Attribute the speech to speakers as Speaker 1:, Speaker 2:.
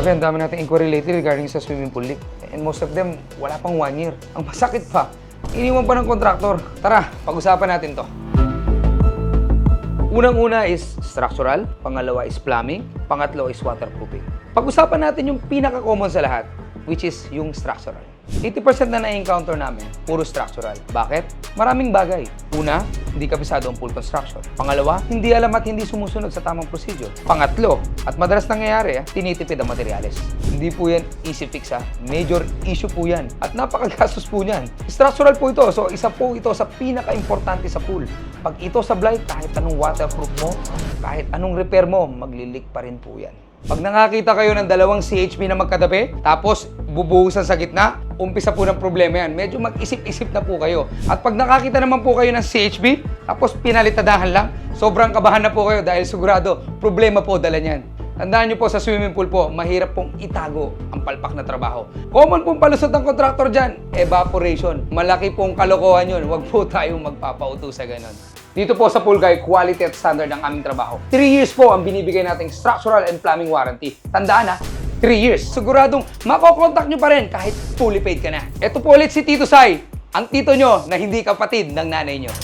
Speaker 1: Grabe, ang dami nating inquiry lately regarding sa swimming pool leak. And most of them, wala pang 1 year. Ang masakit pa, iniwan pa ng kontraktor. Tara, pag-usapan natin to. Unang-una is structural, pangalawa is plumbing, pangatlo is waterproofing. Pag-usapan natin yung pinaka-common sa lahat, which is yung structural. 80% na na-encounter namin, puro structural. Bakit? Maraming bagay. Una, hindi kabisado ang pool construction. Pangalawa, hindi alam at hindi sumusunod sa tamang procedure. Pangatlo, at madalas nangyayari, tinitipid ang materyales. Hindi po yan easy fix ha. Major issue po yan. At napakagastos po yan. Structural po ito. So, isa po ito sa pinaka-importante sa pool. Pag ito sablay, kahit anong waterproof mo, kahit anong repair mo, maglilik pa rin po yan. Pag nakakita kayo ng dalawang CHP na magkatabi, tapos bubuhusan sa gitna, umpisa po ng problema yan. Medyo mag-isip-isip na po kayo. At pag nakakita naman po kayo ng CHP, tapos pinalitadahan lang, sobrang kabahan na po kayo dahil sigurado, problema po dala niyan. Tandaan nyo po sa swimming pool po, mahirap pong itago ang palpak na trabaho. Common pong palusot ng kontraktor dyan, evaporation. Malaki pong kalokohan yun. Huwag po tayong magpapauto sa ganon. Dito po sa Pool Guy, quality at standard ng aming trabaho. 3 years po ang binibigay nating structural and plumbing warranty. Tandaan ha, 3 years. Siguradong makokontak nyo pa rin kahit fully paid ka na. Ito po ulit si Tito Sai, ang tito nyo na hindi kapatid ng nanay nyo.